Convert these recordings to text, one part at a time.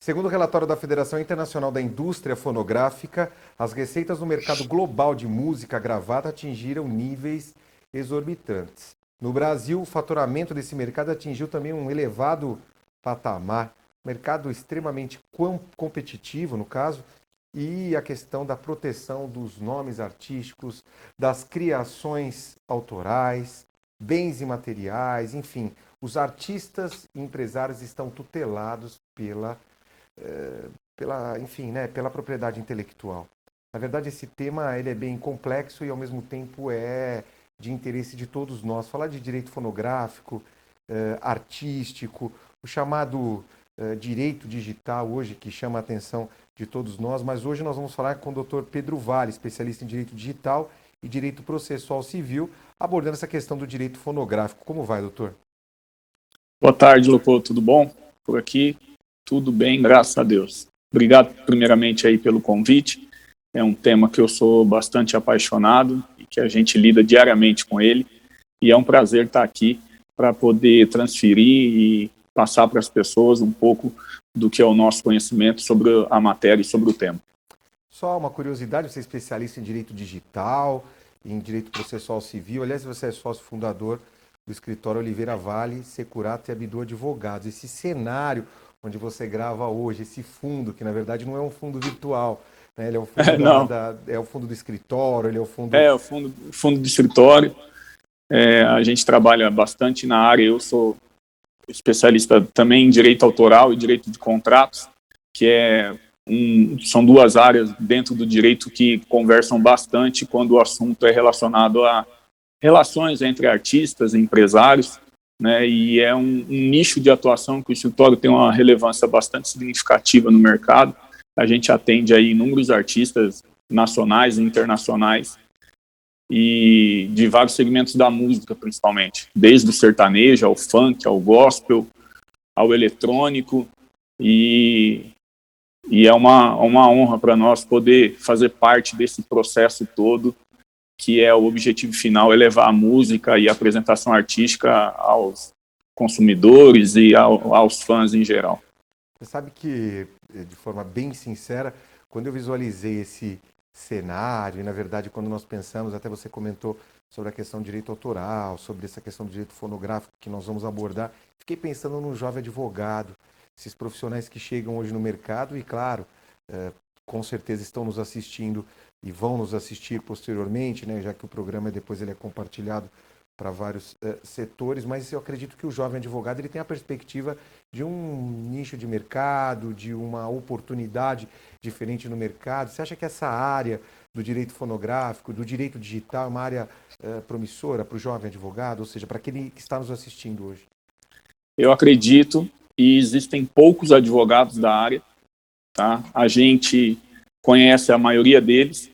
Segundo o relatório da Federação Internacional da Indústria Fonográfica, as receitas no mercado global de música gravada atingiram níveis exorbitantes. No Brasil, o faturamento desse mercado atingiu também um elevado patamar, mercado extremamente competitivo, no caso, e a questão da proteção dos nomes artísticos, das criações autorais, bens imateriais, enfim, os artistas e empresários estão tutelados enfim, né, pela propriedade intelectual. Na verdade, esse tema ele é bem complexo e, ao mesmo tempo, é de interesse de todos nós. Falar de direito fonográfico, artístico, o chamado direito digital hoje, que chama a atenção de todos nós, mas hoje nós vamos falar com o Dr. Pedro Vale, especialista em direito digital e direito processual civil, abordando essa questão do direito fonográfico. Como vai, doutor? Boa tarde, Leopoldo, tudo bom? Por aqui, tudo bem, graças a Deus. Obrigado, primeiramente, aí pelo convite. É um tema que eu sou bastante apaixonado e que a gente lida diariamente com ele. E é um prazer estar aqui para poder transferir e passar para as pessoas um pouco do que é o nosso conhecimento sobre a matéria e sobre o tema. Só uma curiosidade, você é especialista em direito digital, em direito processual civil. Aliás, você é sócio fundador do escritório Oliveira Vale, Securato e Abidu Advogados. Esse cenário onde você grava hoje, esse fundo, que na verdade não é um fundo virtual, né? Ele é o fundo, é o fundo do escritório, ele é o fundo... É, o fundo do escritório. A gente trabalha bastante na área, eu sou especialista também em direito autoral e direito de contratos, que são duas áreas dentro do direito que conversam bastante quando o assunto é relacionado a relações entre artistas e empresários, né, e é um nicho de atuação que o escritório tem uma relevância bastante significativa no mercado. A gente atende aí inúmeros artistas nacionais e internacionais e de vários segmentos da música, principalmente, desde o sertanejo ao funk, ao gospel, ao eletrônico, e é uma honra para nós poder fazer parte desse processo todo, que é o objetivo final, é levar a música e a apresentação artística aos consumidores e aos fãs em geral. Você sabe que, de forma bem sincera, quando eu visualizei esse cenário, e na verdade quando nós pensamos, até você comentou sobre a questão do direito autoral, sobre essa questão do direito fonográfico que nós vamos abordar, fiquei pensando no jovem advogado, esses profissionais que chegam hoje no mercado e, claro, com certeza estão nos assistindo e vão nos assistir posteriormente, né, já que o programa depois ele é compartilhado para vários setores, mas eu acredito que o jovem advogado ele tem a perspectiva de um nicho de mercado, de uma oportunidade diferente no mercado. Você acha que essa área do direito fonográfico, do direito digital, é uma área promissora para o jovem advogado, ou seja, para aquele que está nos assistindo hoje? Eu acredito, e existem poucos advogados da área, tá? A gente conhece a maioria deles.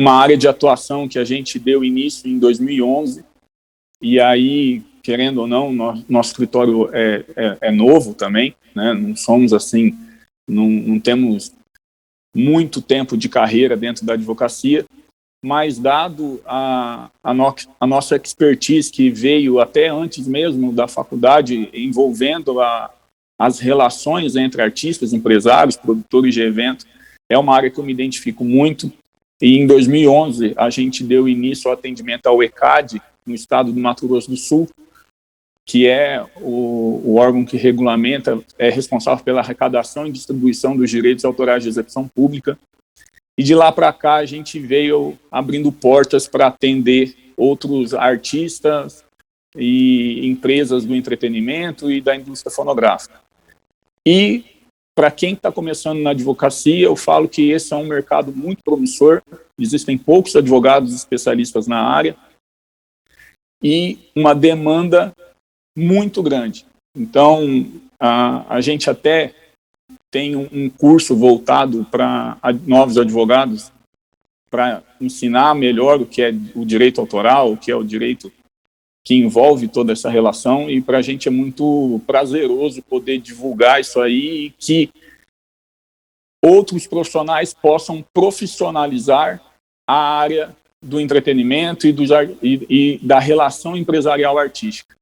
Uma área de atuação que a gente deu início em 2011, e aí, querendo ou não, nosso escritório é novo também, né? Não somos assim, não temos muito tempo de carreira dentro da advocacia, mas dado a nossa expertise, que veio até antes mesmo da faculdade, envolvendo as relações entre artistas, empresários, produtores de eventos, é uma área que eu me identifico muito. E em 2011, a gente deu início ao atendimento ao ECAD, no estado do Mato Grosso do Sul, que é o órgão que regulamenta, é responsável pela arrecadação e distribuição dos direitos autorais de execução pública. E de lá para cá, a gente veio abrindo portas para atender outros artistas e empresas do entretenimento e da indústria fonográfica. E para quem está começando na advocacia, eu falo que esse é um mercado muito promissor, existem poucos advogados especialistas na área e uma demanda muito grande. Então, a gente até tem um curso voltado para novos advogados, para ensinar melhor o que é o direito autoral, o que é o direito que envolve toda essa relação, e para a gente é muito prazeroso poder divulgar isso aí e que outros profissionais possam profissionalizar a área do entretenimento e da relação empresarial artística,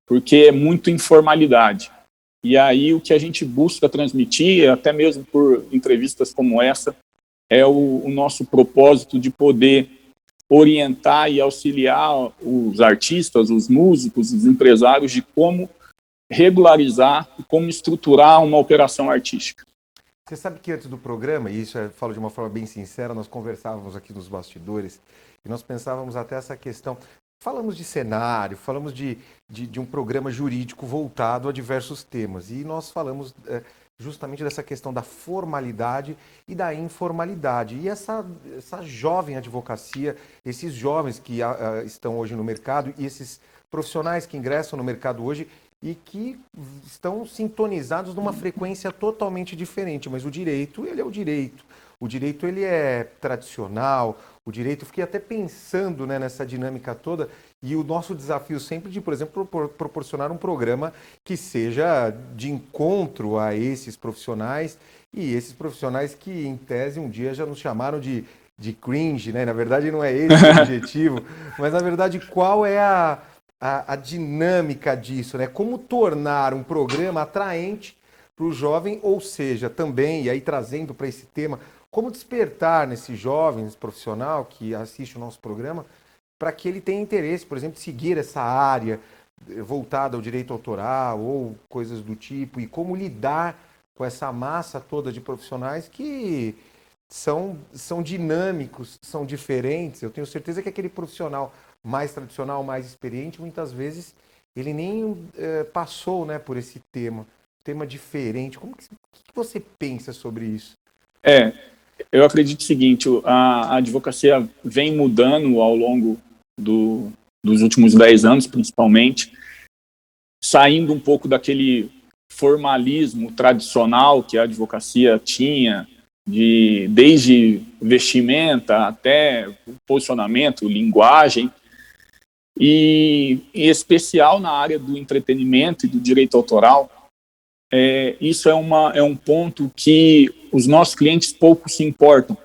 porque é muito informalidade. E aí o que a gente busca transmitir, até mesmo por entrevistas como essa, é o nosso propósito de poder orientar e auxiliar os artistas, os músicos, os empresários de como regularizar, como estruturar uma operação artística. Você sabe que antes do programa, e isso eu falo de uma forma bem sincera, nós conversávamos aqui nos bastidores e nós pensávamos até essa questão. Falamos de cenário, falamos de um programa jurídico voltado a diversos temas. E nós falamos justamente dessa questão da formalidade e da informalidade. E essa jovem advocacia, esses jovens que estão hoje no mercado e esses profissionais que ingressam no mercado hoje e que estão sintonizados numa frequência totalmente diferente. Mas o direito, ele é o direito. O direito, ele é tradicional. O direito, fiquei até pensando, né, nessa dinâmica toda, e o nosso desafio sempre de, por exemplo, proporcionar um programa que seja de encontro a esses profissionais, e esses profissionais que, em tese, um dia já nos chamaram de cringe, né? Na verdade, não é esse o objetivo, mas, na verdade, qual é a dinâmica disso, né? Como tornar um programa atraente para o jovem, ou seja, também, e aí trazendo para esse tema, como despertar nesse jovem, nesse profissional que assiste o nosso programa, para que ele tenha interesse, por exemplo, de seguir essa área voltada ao direito autoral ou coisas do tipo, e como lidar com essa massa toda de profissionais que são dinâmicos, são diferentes. Eu tenho certeza que aquele profissional mais tradicional, mais experiente, muitas vezes ele nem passou, né, por esse tema diferente. Como que você pensa sobre isso? Eu acredito o seguinte, a advocacia vem mudando ao longo dos últimos 10 anos, principalmente, saindo um pouco daquele formalismo tradicional que a advocacia tinha, desde vestimenta até posicionamento, linguagem, e em especial na área do entretenimento e do direito autoral. Isso é um ponto que os nossos clientes pouco se importam.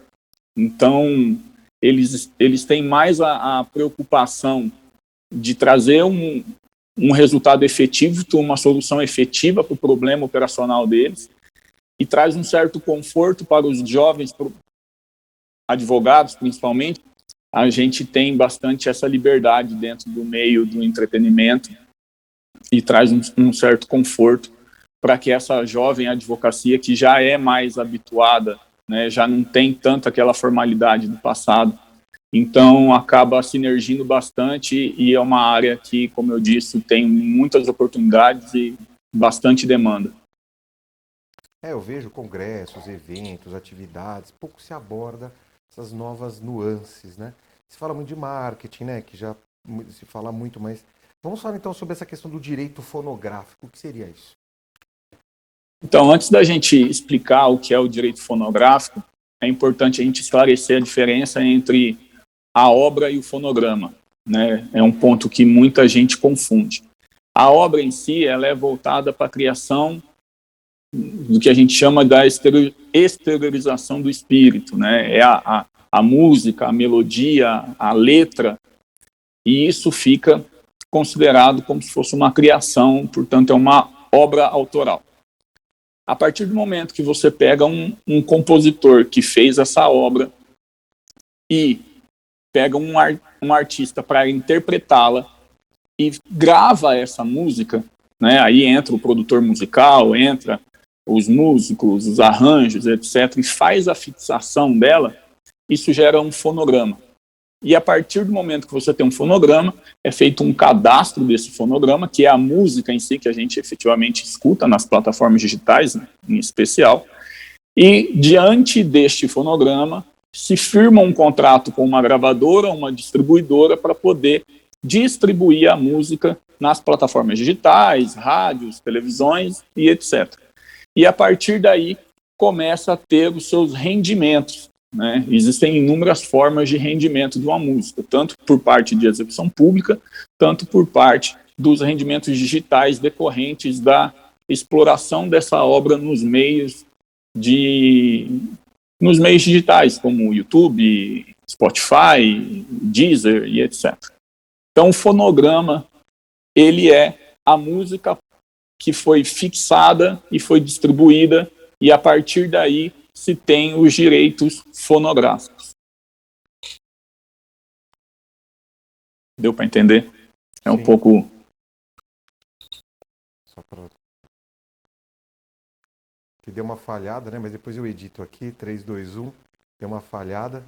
Então, eles têm mais a preocupação de trazer um resultado efetivo, uma solução efetiva para o problema operacional deles, e traz um certo conforto para os jovens advogados, principalmente. A gente tem bastante essa liberdade dentro do meio do entretenimento e traz um certo conforto para que essa jovem advocacia, que já é mais habituada, né, já não tem tanto aquela formalidade do passado, então acaba sinergindo bastante, e é uma área que, como eu disse, tem muitas oportunidades e bastante demanda. Eu vejo congressos, eventos, atividades, pouco se aborda essas novas nuances, né? Se fala muito de marketing, né, que já se fala muito, mas vamos falar então sobre essa questão do direito fonográfico. O que seria isso? Então, antes da gente explicar o que é o direito fonográfico, é importante a gente esclarecer a diferença entre a obra e o fonograma, né? É um ponto que muita gente confunde. A obra em si, ela é voltada para a criação do que a gente chama da exteriorização do espírito, né? É a música, a melodia, a letra, e isso fica considerado como se fosse uma criação, portanto, é uma obra autoral. A partir do momento que você pega um compositor que fez essa obra e pega um artista para interpretá-la e grava essa música, né? Aí entra o produtor musical, entra os músicos, os arranjos, etc., e faz a fixação dela, isso gera um fonograma. E a partir do momento que você tem um fonograma, é feito um cadastro desse fonograma, que é a música em si que a gente efetivamente escuta nas plataformas digitais, né, em especial. E diante deste fonograma, se firma um contrato com uma gravadora, uma distribuidora, para poder distribuir a música nas plataformas digitais, rádios, televisões e etc. E a partir daí começa a ter os seus rendimentos, né? Existem inúmeras formas de rendimento de uma música, tanto por parte de execução pública, tanto por parte dos rendimentos digitais decorrentes da exploração dessa obra nos meios digitais, como YouTube, Spotify, Deezer e etc. Então, o fonograma, ele é a música que foi fixada e foi distribuída, e a partir daí se tem os direitos fonográficos. Deu para entender? É um pouco... Só para... Que deu uma falhada, né? Mas depois eu edito aqui, 3, 2, 1. Deu uma falhada.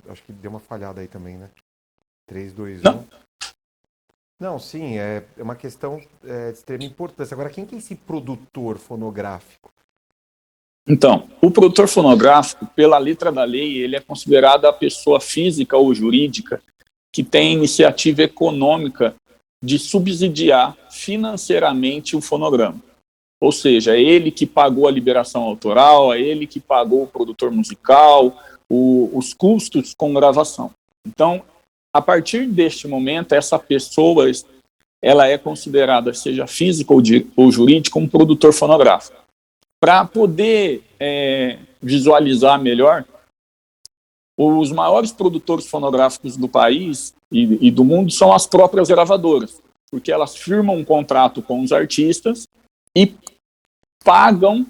Acho que deu uma falhada aí também, né? 3, 2, 1. Não, sim, é uma questão de extrema importância. Agora, quem que é esse produtor fonográfico? Então, o produtor fonográfico, pela letra da lei, ele é considerado a pessoa física ou jurídica que tem iniciativa econômica de subsidiar financeiramente o fonograma. Ou seja, é ele que pagou a liberação autoral, é ele que pagou o produtor musical, os custos com gravação. Então, a partir deste momento, essa pessoa, ela é considerada, seja física ou jurídica, um produtor fonográfico. Para poder visualizar melhor, os maiores produtores fonográficos do país e do mundo são as próprias gravadoras, porque elas firmam um contrato com os artistas e pagam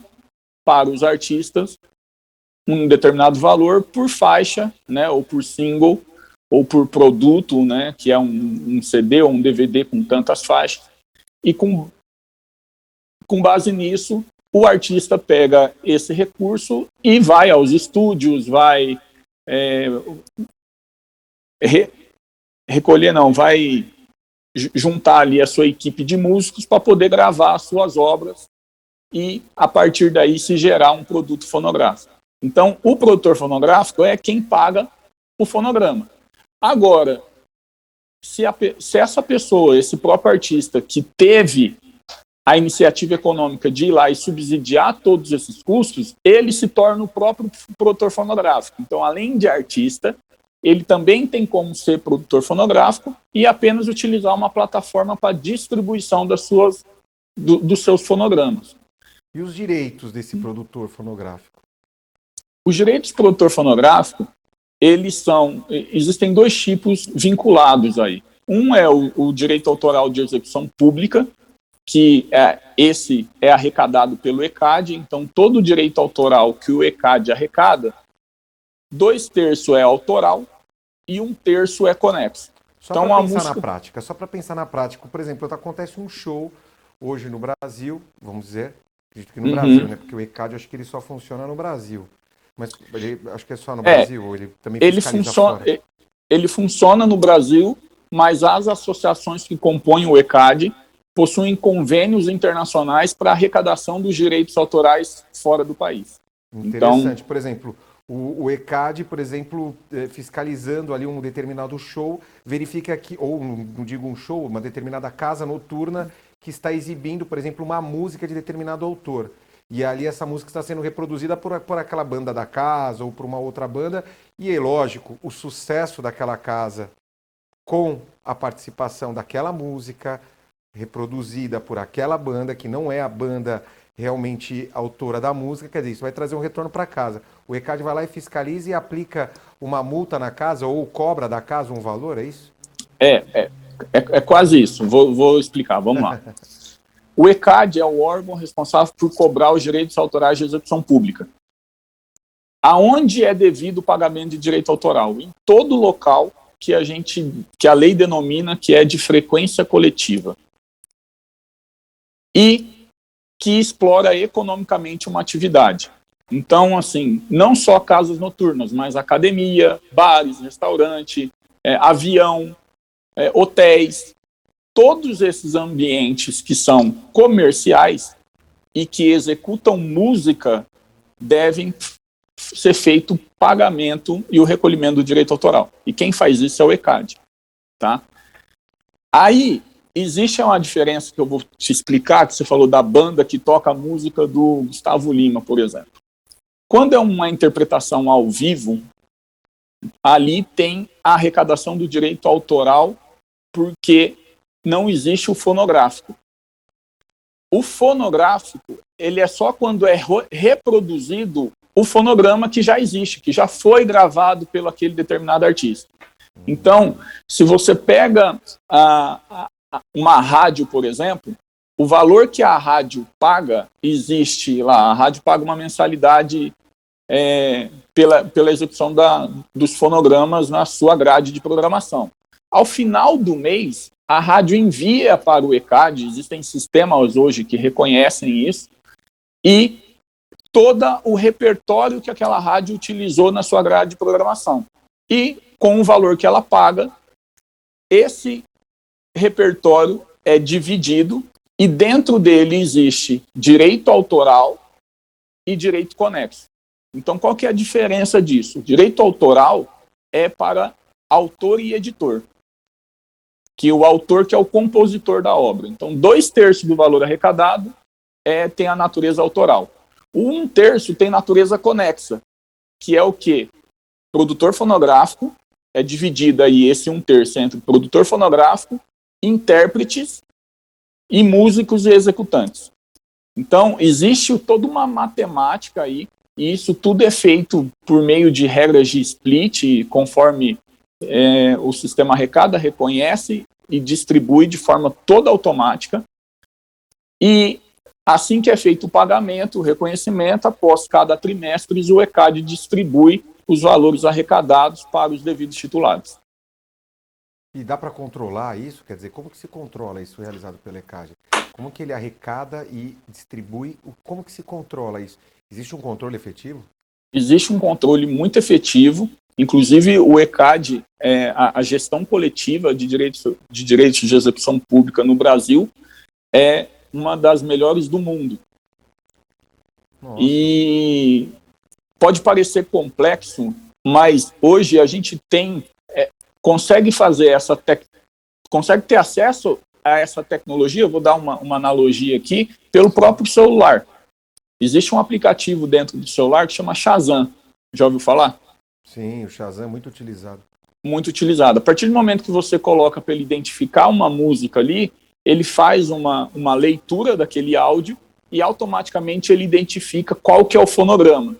para os artistas um determinado valor por faixa, né, ou por single, ou por produto, né, que é um CD ou um DVD com tantas faixas, e com base nisso, o artista pega esse recurso e vai aos estúdios, vai vai juntar ali a sua equipe de músicos para poder gravar as suas obras e, a partir daí, se gerar um produto fonográfico. Então, o produtor fonográfico é quem paga o fonograma. Agora, se essa pessoa, esse próprio artista que teve a iniciativa econômica de ir lá e subsidiar todos esses custos, ele se torna o próprio produtor fonográfico. Então, além de artista, ele também tem como ser produtor fonográfico e apenas utilizar uma plataforma para distribuição dos seus fonogramas. E os direitos desse produtor fonográfico? Os direitos do produtor fonográfico, existem dois tipos vinculados aí. Um é o direito autoral de execução pública, que esse é arrecadado pelo ECAD, então todo o direito autoral que o ECAD arrecada, 2/3 é autoral e 1/3 é conexo. Só então, para pensar na prática, por exemplo, acontece um show hoje no Brasil, vamos dizer, acredito que no Brasil, né? Porque o ECAD acho que ele só funciona no Brasil. Mas acho que é só no Brasil, ou ele também fiscaliza fora? Ele funciona no Brasil, mas as associações que compõem o ECAD possuem convênios internacionais para arrecadação dos direitos autorais fora do país. Interessante. Então, por exemplo, o ECAD, por exemplo, fiscalizando ali um determinado show, verifica que, ou não digo um show, uma determinada casa noturna que está exibindo, por exemplo, uma música de determinado autor. E ali essa música está sendo reproduzida por aquela banda da casa ou por uma outra banda. E é lógico, o sucesso daquela casa com a participação daquela música reproduzida por aquela banda, que não é a banda realmente autora da música, quer dizer, isso vai trazer um retorno para casa. O ECAD vai lá e fiscaliza e aplica uma multa na casa ou cobra da casa um valor, é isso? É quase isso. Vou explicar, vamos lá. O ECAD é o órgão responsável por cobrar os direitos autorais de execução pública. Aonde é devido o pagamento de direito autoral? Em todo local que a lei denomina que é de frequência coletiva. E que explora economicamente uma atividade. Então, assim, não só casas noturnas, mas academia, bares, restaurante, avião, hotéis, todos esses ambientes que são comerciais e que executam música devem ser feito pagamento e o recolhimento do direito autoral. E quem faz isso é o ECAD. Tá? Aí, existe uma diferença que eu vou te explicar, que você falou da banda que toca a música do Gustavo Lima, por exemplo. Quando é uma interpretação ao vivo, ali tem a arrecadação do direito autoral, porque não existe o fonográfico. O fonográfico, ele é só quando é reproduzido o fonograma que já existe, que já foi gravado pelo aquele determinado artista. Então, se você pega uma rádio, por exemplo, o valor que a rádio paga, existe lá, a rádio paga uma mensalidade pela execução dos fonogramas na sua grade de programação. Ao final do mês, a rádio envia para o ECAD, existem sistemas hoje que reconhecem isso, e todo o repertório que aquela rádio utilizou na sua grade de programação. E, com o valor que ela paga, esse repertório é dividido e dentro dele existe direito autoral e direito conexo. Então, qual que é a diferença disso? Direito autoral é para autor e editor, que o autor que é o compositor da obra. Então, 2/3 do valor arrecadado tem a natureza autoral. O 1/3 tem natureza conexa, que é o quê? Produtor fonográfico, é dividido aí esse 1/3 entre produtor fonográfico, intérpretes e músicos e executantes. Então, existe toda uma matemática aí, e isso tudo é feito por meio de regras de split, conforme o sistema arrecada, reconhece e distribui de forma toda automática. E assim que é feito o pagamento, o reconhecimento, após cada trimestre, o ECAD distribui os valores arrecadados para os devidos titulares. E dá para controlar isso? Quer dizer, como que se controla isso realizado pelo ECAD? Como que ele arrecada e distribui? Como que se controla isso? Existe um controle efetivo? Existe um controle muito efetivo. Inclusive, o ECAD, a gestão coletiva de direitos de execução pública no Brasil, é uma das melhores do mundo. Nossa. E pode parecer complexo, mas hoje a gente consegue fazer consegue ter acesso a essa tecnologia. Eu vou dar uma analogia aqui, pelo próprio celular. Existe um aplicativo dentro do celular que chama Shazam. Já ouviu falar? Sim, o Shazam é muito utilizado. Muito utilizado. A partir do momento que você coloca para ele identificar uma música ali, ele faz uma leitura daquele áudio e automaticamente ele identifica qual que é o fonograma.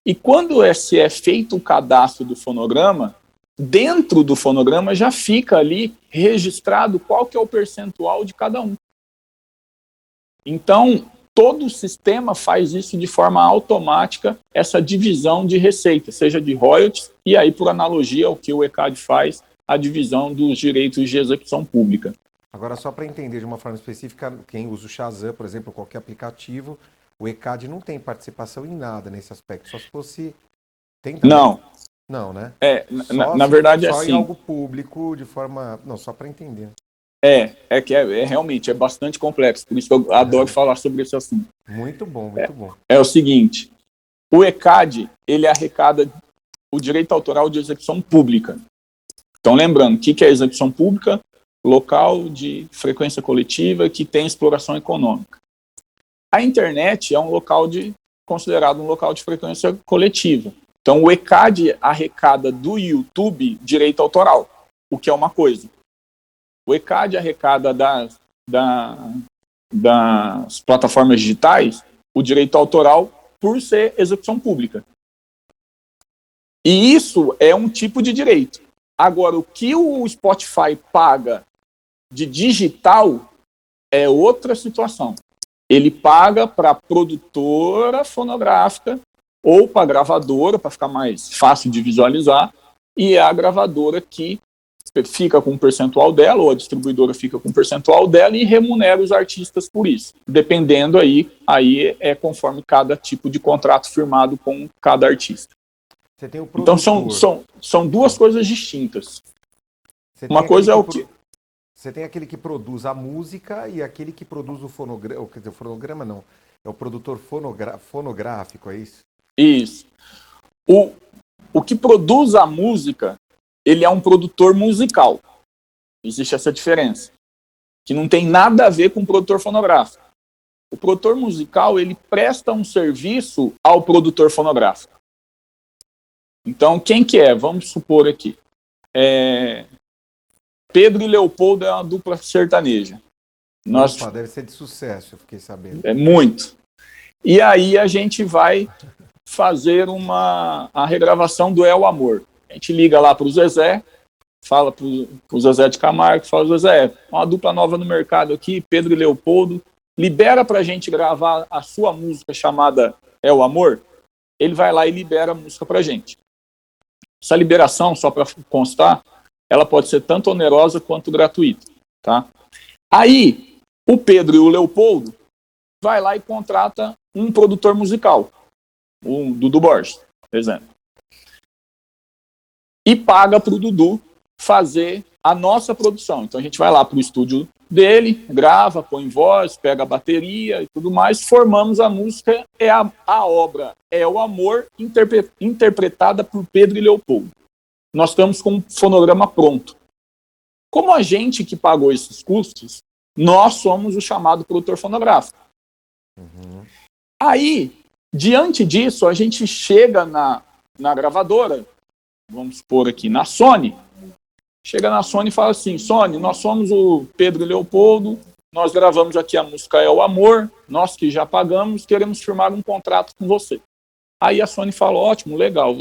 E quando é feito o cadastro do fonograma, dentro do fonograma já fica ali registrado qual que é o percentual de cada um. Então, todo o sistema faz isso de forma automática, essa divisão de receita, seja de royalties, e aí, por analogia, o que o ECAD faz, a divisão dos direitos de execução pública. Agora, só para entender de uma forma específica, quem usa o Shazam, por exemplo, qualquer aplicativo, o ECAD não tem participação em nada nesse aspecto, só se fosse... Tem também? Não. Não, né? Na verdade é só assim. em algo público, de forma... Não, só para entender. Realmente, é bastante complexo, por isso que eu adoro falar sobre esse assunto. Muito bom, muito bom. É o seguinte, o ECAD, ele arrecada o direito autoral de execução pública. Então, lembrando, o que é execução pública? Local de frequência coletiva que tem exploração econômica. A internet é considerado um local de frequência coletiva. Então, o ECAD arrecada do YouTube direito autoral, o que é uma coisa. O ECAD arrecada das plataformas digitais o direito autoral por ser execução pública. E isso é um tipo de direito. Agora, o que o Spotify paga de digital é outra situação. Ele paga para a produtora fonográfica ou para a gravadora, para ficar mais fácil de visualizar, e é a gravadora que fica com um percentual dela, ou a distribuidora fica com um percentual dela e remunera os artistas por isso. Dependendo aí é conforme cada tipo de contrato firmado com cada artista. Você tem o então são duas coisas distintas. Uma coisa é o que... Você tem aquele que produz a música e aquele que produz o fonograma. Quer dizer, o fonograma não. É o produtor fonográfico, é isso? Isso. O que produz a música, ele é um produtor musical. Existe essa diferença. Que não tem nada a ver com o produtor fonográfico. O produtor musical, ele presta um serviço ao produtor fonográfico. Então, quem que é? Vamos supor aqui. Pedro e Leopoldo é uma dupla sertaneja. Opa, deve ser de sucesso, eu fiquei sabendo. É muito. E aí a gente vai fazer a regravação do É o Amor. A gente liga lá para o Zezé, fala para o Zezé de Camargo, fala, Zezé, uma dupla nova no mercado aqui, Pedro e Leopoldo, libera pra gente gravar a sua música chamada É o Amor, ele vai lá e libera a música pra gente. Essa liberação, só para constar, ela pode ser tanto onerosa quanto gratuita, tá? Aí, o Pedro e o Leopoldo vai lá e contrata um produtor musical, o Dudu Borges, por exemplo, e paga para o Dudu fazer a nossa produção. Então a gente vai lá para o estúdio dele, grava, põe voz, pega a bateria e tudo mais, formamos a música, a obra É o Amor, interpretada por Pedro e Leopoldo. Nós estamos com um fonograma pronto. Como a gente que pagou esses custos, nós somos o chamado produtor fonográfico. Uhum. Aí, diante disso, a gente chega na gravadora, vamos supor aqui, na Sony, chega na Sony e fala assim, Sony, nós somos o Pedro e Leopoldo, nós gravamos aqui a música É o Amor, nós que já pagamos, queremos firmar um contrato com você. Aí a Sony fala, ótimo, legal,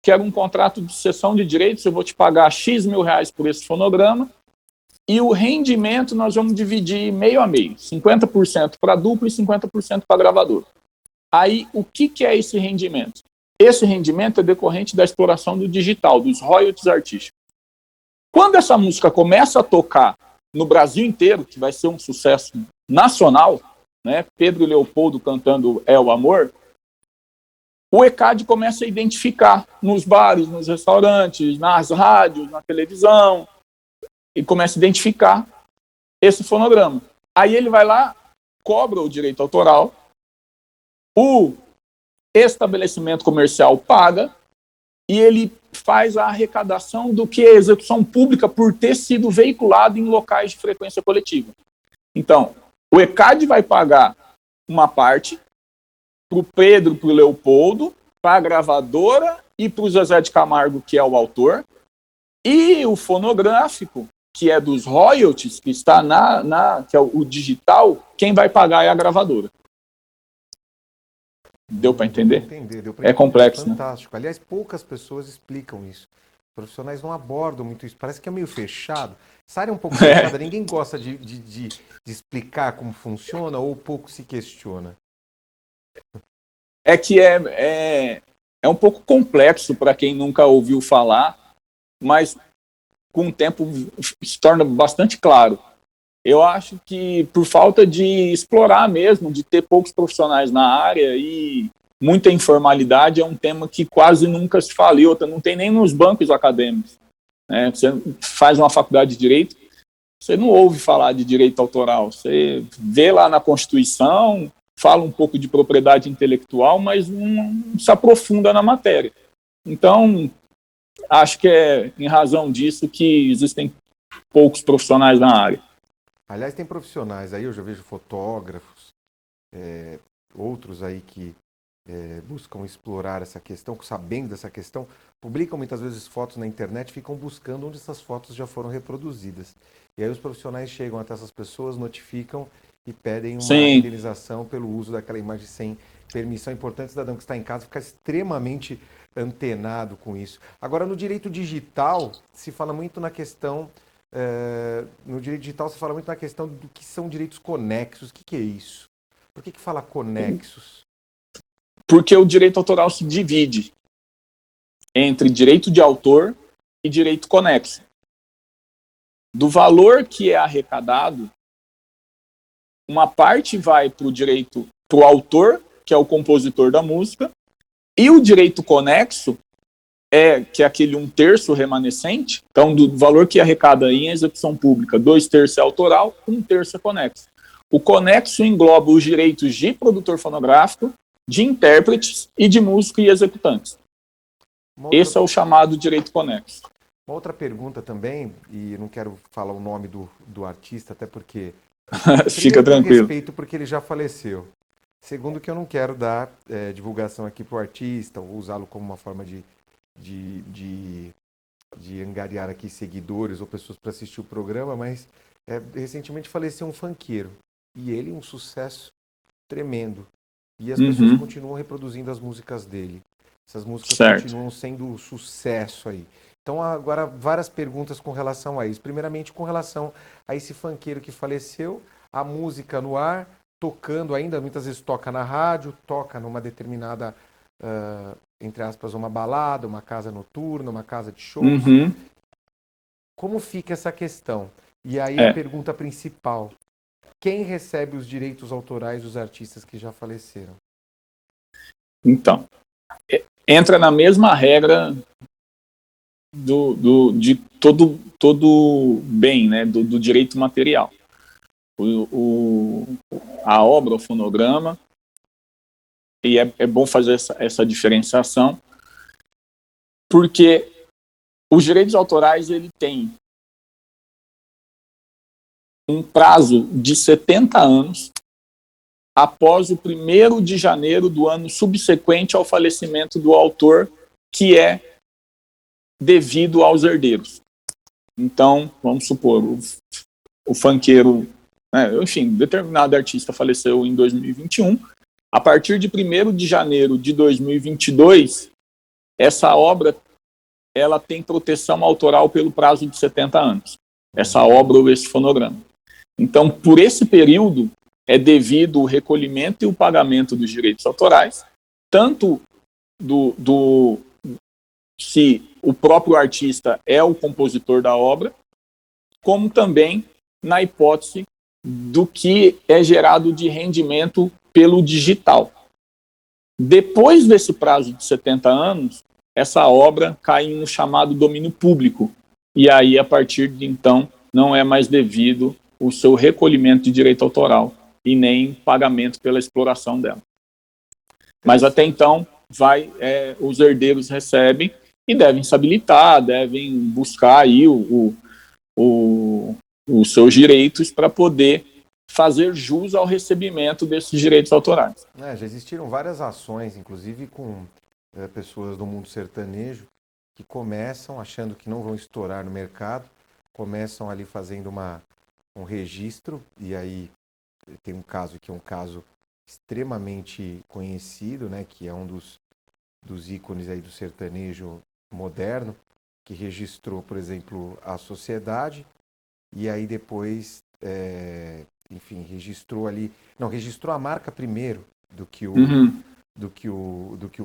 quero um contrato de cessão de direitos, eu vou te pagar X mil reais por esse fonograma, e o rendimento nós vamos dividir meio a meio, 50% para a dupla e 50% para a gravadora. Aí, o que é esse rendimento? Esse rendimento é decorrente da exploração do digital, dos royalties artísticos. Quando essa música começa a tocar no Brasil inteiro, que vai ser um sucesso nacional, né? Pedro e Leopoldo cantando É o Amor, o ECAD começa a identificar nos bares, nos restaurantes, nas rádios, na televisão, e começa a identificar esse fonograma. Aí ele vai lá, cobra o direito autoral, o estabelecimento comercial paga e ele faz a arrecadação do que é execução pública por ter sido veiculado em locais de frequência coletiva. Então, o ECAD vai pagar uma parte para o Pedro, para o Leopoldo, para a gravadora e para o Zezé de Camargo, que é o autor, e o fonográfico, que é dos royalties, que está que é o digital, quem vai pagar é a gravadora. Deu para entender? Deu pra entender. É complexo, fantástico. Né? Aliás, poucas pessoas explicam isso. Os profissionais não abordam muito isso. Parece que é meio fechado. Essa área é um pouco fechada. Ninguém gosta de explicar como funciona ou pouco se questiona. É que é um pouco complexo para quem nunca ouviu falar, mas com o tempo se torna bastante claro. Eu acho que por falta de explorar mesmo, de ter poucos profissionais na área e muita informalidade, é um tema que quase nunca se fala. E outra, não tem nem nos bancos acadêmicos. Né? Você faz uma faculdade de Direito, você não ouve falar de direito autoral. Você vê lá na Constituição, fala um pouco de propriedade intelectual, mas não se aprofunda na matéria. Então, acho que é em razão disso que existem poucos profissionais na área. Aliás, tem profissionais aí, eu já vejo fotógrafos, outros aí que buscam explorar essa questão, sabendo dessa questão, publicam muitas vezes fotos na internet, ficam buscando onde essas fotos já foram reproduzidas. E aí os profissionais chegam até essas pessoas, notificam e pedem uma indenização pelo uso daquela imagem sem permissão. É importante o cidadão que está em casa ficar extremamente antenado com isso. Agora, no direito digital, se fala muito na questão... no direito digital se fala muito na questão do que são direitos conexos. O que é isso? Por que fala conexos? Porque o direito autoral se divide entre direito de autor e direito conexo. Do valor que é arrecadado, uma parte vai para o direito, para o autor, que é o compositor da música, e o direito conexo que é aquele 1/3 remanescente, então do valor que arrecada em execução pública, 2/3 é autoral, 1/3 é conexo. O conexo engloba os direitos de produtor fonográfico, de intérpretes e de músico e executantes. Esse é o chamado direito conexo. Uma outra pergunta também, e não quero falar o nome do artista, até porque... Fica tranquilo. Respeito porque ele já faleceu. Segundo, que eu não quero dar divulgação aqui para o artista, ou usá-lo como uma forma de angariar aqui seguidores ou pessoas para assistir o programa, mas recentemente faleceu um funkeiro. E ele um sucesso tremendo. E as pessoas continuam reproduzindo as músicas dele. Essas músicas continuam sendo sucesso aí. Então, agora, várias perguntas com relação a isso. Primeiramente, com relação a esse funkeiro que faleceu, a música no ar, tocando ainda, muitas vezes toca na rádio, toca numa determinada, entre aspas, uma balada, uma casa noturna, uma casa de shows. Uhum. Como fica essa questão? E aí a pergunta principal: quem recebe os direitos autorais dos artistas que já faleceram? Então, entra na mesma regra de todo bem, né, do direito material. A obra, o fonograma, e é bom fazer essa diferenciação, porque os direitos autorais, ele tem um prazo de 70 anos após o 1º de janeiro do ano subsequente ao falecimento do autor, que é devido aos herdeiros. Então, vamos supor, o funkeiro, enfim, determinado artista faleceu em 2021, a partir de 1º de janeiro de 2022, essa obra ela tem proteção autoral pelo prazo de 70 anos. Essa obra ou esse fonograma. Então, por esse período, é devido o recolhimento e o pagamento dos direitos autorais, tanto se o próprio artista é o compositor da obra, como também na hipótese do que é gerado de rendimento pelo digital. Depois desse prazo de 70 anos, essa obra cai no chamado domínio público, e aí, a partir de então, não é mais devido o seu recolhimento de direito autoral e nem pagamento pela exploração dela. Mas até então, os herdeiros recebem e devem se habilitar, devem buscar aí os seus direitos para poder fazer jus ao recebimento desses direitos autorais. Já existiram várias ações, inclusive com pessoas do mundo sertanejo, que começam achando que não vão estourar no mercado, começam ali fazendo um registro, e aí tem um caso que é um caso extremamente conhecido, né, que é um dos ícones aí do sertanejo moderno, que registrou, por exemplo, a sociedade, e aí depois, enfim, registrou a marca primeiro do que o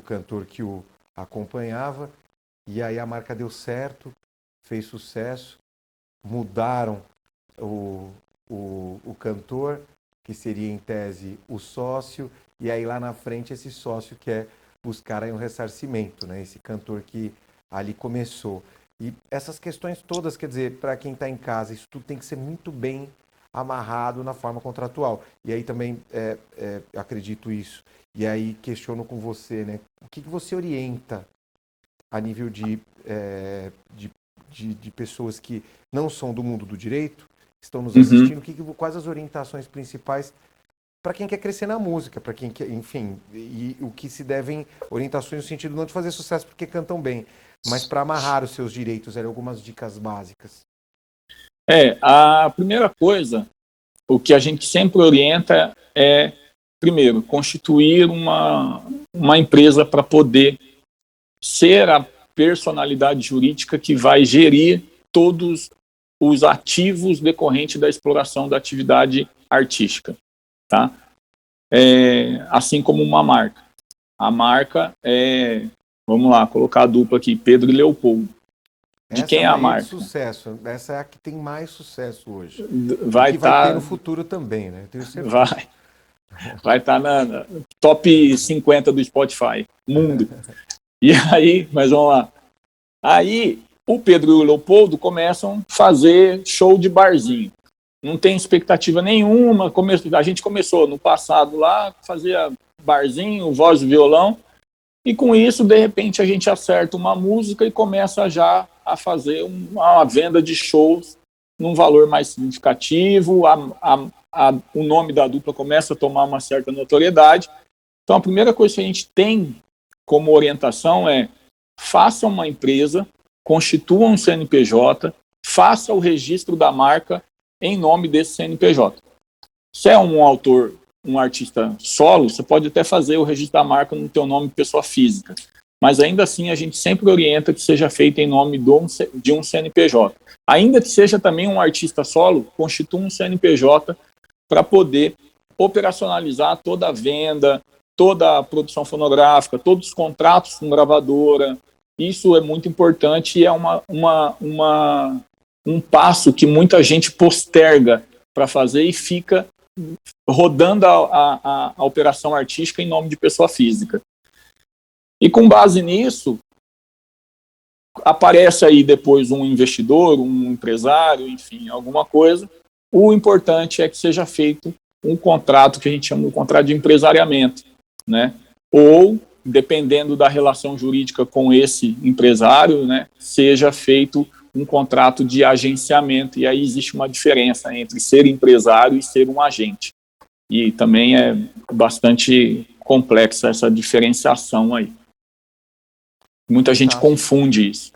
cantor que o acompanhava, e aí a marca deu certo, fez sucesso, mudaram o cantor, que seria em tese o sócio, e aí lá na frente esse sócio quer buscar aí um ressarcimento, né? Esse cantor que ali começou. E essas questões todas, quer dizer, para quem está em casa, isso tudo tem que ser muito bem amarrado na forma contratual. E aí também acredito isso. E aí questiono com você, né? O que você orienta a nível de pessoas que não são do mundo do direito, estão nos assistindo, quais as orientações principais para quem quer crescer na música, para quem quer, enfim, e o que se devem, orientações no sentido não de fazer sucesso porque cantam bem, mas para amarrar os seus direitos, algumas dicas básicas. A primeira coisa, o que a gente sempre orienta é, primeiro, constituir uma empresa para poder ser a personalidade jurídica que vai gerir todos os ativos decorrentes da exploração da atividade artística, tá? Assim como uma marca. A marca vamos lá, colocar a dupla aqui, Pedro e Leopoldo. De quem é a marca? Sucesso. Essa é a que tem mais sucesso hoje. Vai ter no futuro também, né? Tenho certeza. Vai estar na top 50 do Spotify, mundo. E aí, mas vamos lá. Aí, o Pedro e o Leopoldo começam a fazer show de barzinho. Não tem expectativa nenhuma. A gente começou no passado lá, fazia barzinho, voz e violão, e com isso, de repente, a gente acerta uma música e começa já a fazer uma venda de shows num valor mais significativo, o nome da dupla começa a tomar uma certa notoriedade. Então, a primeira coisa que a gente tem como orientação é: faça uma empresa, constitua um CNPJ, faça o registro da marca em nome desse CNPJ. Se é um autor, um artista solo, você pode até fazer o registro da marca no teu nome pessoa física, mas ainda assim a gente sempre orienta que seja feito em nome de um CNPJ. Ainda que seja também um artista solo, constitua um CNPJ para poder operacionalizar toda a venda, toda a produção fonográfica, todos os contratos com gravadora. Isso é muito importante e é um passo que muita gente posterga para fazer e fica rodando a operação artística em nome de pessoa física. E com base nisso, aparece aí depois um investidor, um empresário, enfim, alguma coisa. O importante é que seja feito um contrato que a gente chama de contrato de empresariamento, né? Ou, dependendo da relação jurídica com esse empresário, né, seja feito um contrato de agenciamento. E aí existe uma diferença entre ser empresário e ser um agente. E também é bastante complexa essa diferenciação aí. Muita gente confunde isso.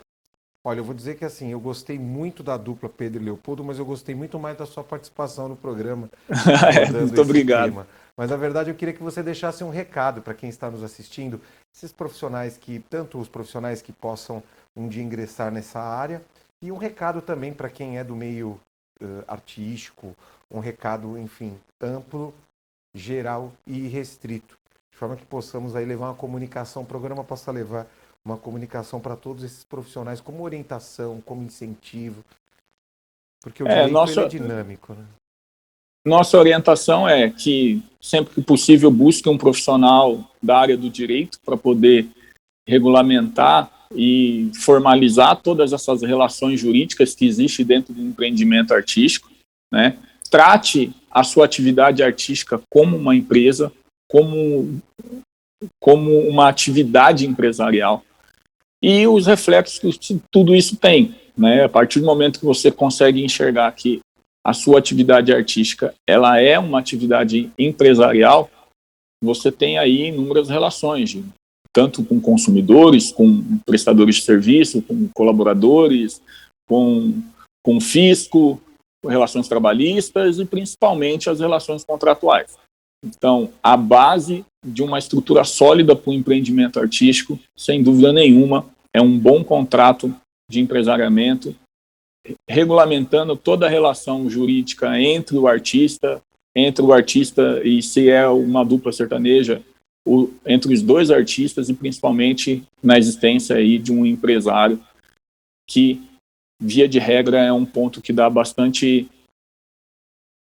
Olha, eu vou dizer que assim, eu gostei muito da dupla Pedro e Leopoldo, mas eu gostei muito mais da sua participação no programa. Muito obrigado. Tema. Mas na verdade eu queria que você deixasse um recado para quem está nos assistindo, esses profissionais tanto os profissionais que possam um dia ingressar nessa área, e um recado também para quem é do meio artístico, um recado, enfim, amplo, geral e restrito, de forma que possamos aí levar uma comunicação, o programa possa levar uma comunicação para todos esses profissionais, como orientação, como incentivo, porque o direito ele é dinâmico, né? Nossa orientação é que, sempre que possível, busque um profissional da área do direito para poder regulamentar e formalizar todas essas relações jurídicas que existem dentro do empreendimento artístico, né? Trate a sua atividade artística como uma empresa, como uma atividade empresarial. E os reflexos que tudo isso tem, né? A partir do momento que você consegue enxergar que a sua atividade artística ela é uma atividade empresarial, você tem aí inúmeras relações, tanto com consumidores, com prestadores de serviço, com colaboradores, com fisco, com relações trabalhistas e principalmente as relações contratuais. Então, a base de uma estrutura sólida para o empreendimento artístico, sem dúvida nenhuma, é um bom contrato de empresariamento, regulamentando toda a relação jurídica entre o artista e, se é uma dupla sertaneja, entre os dois artistas e principalmente na existência aí de um empresário que, via de regra, é um ponto que dá bastante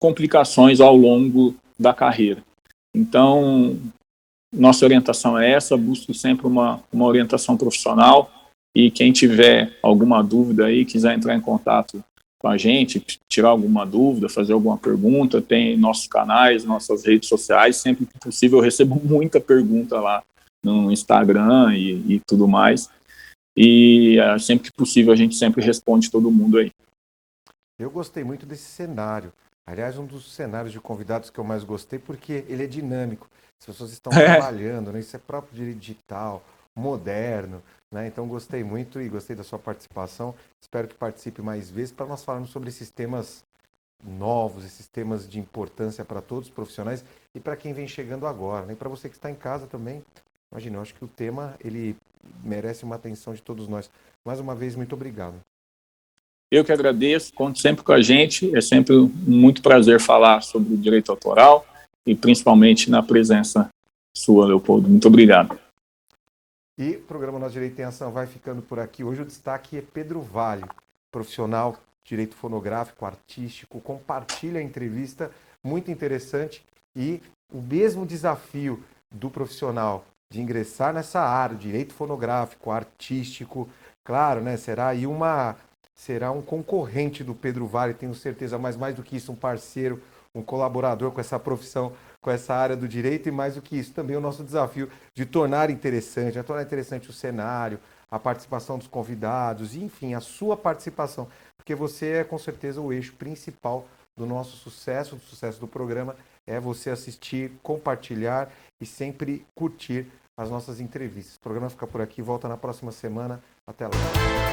complicações ao longo da carreira. Então, nossa orientação é essa, busque sempre uma orientação profissional e quem tiver alguma dúvida aí, quiser entrar em contato com a gente, tirar alguma dúvida, fazer alguma pergunta, tem nossos canais, nossas redes sociais, sempre que possível eu recebo muita pergunta lá no Instagram e tudo mais, e sempre que possível a gente sempre responde todo mundo aí. Eu gostei muito desse cenário. Aliás, um dos cenários de convidados que eu mais gostei, porque ele é dinâmico. As pessoas estão trabalhando, né? Isso é próprio direito digital, moderno, né? Então gostei muito e gostei da sua participação. Espero que participe mais vezes para nós falarmos sobre esses temas novos, esses temas de importância para todos os profissionais e para quem vem chegando agora, né? E para você que está em casa também. Imagina, eu acho que o tema ele merece uma atenção de todos nós. Mais uma vez, muito obrigado. Eu que agradeço, conto sempre com a gente, é sempre muito prazer falar sobre o direito autoral e principalmente na presença sua, Leopoldo. Muito obrigado. E o programa Nosso Direito em Ação vai ficando por aqui. Hoje o destaque é Pedro Vale, profissional de direito fonográfico, artístico, compartilha a entrevista, muito interessante, e o mesmo desafio do profissional de ingressar nessa área, direito fonográfico, artístico, claro, né, será um concorrente do Pedro Vale, tenho certeza, mas mais do que isso, um parceiro, um colaborador com essa profissão, com essa área do direito, e mais do que isso, também o nosso desafio de tornar interessante o cenário, a participação dos convidados, e, enfim, a sua participação, porque você é com certeza o eixo principal do nosso sucesso, do sucesso do programa, é você assistir, compartilhar e sempre curtir as nossas entrevistas. O programa fica por aqui, volta na próxima semana. Até lá.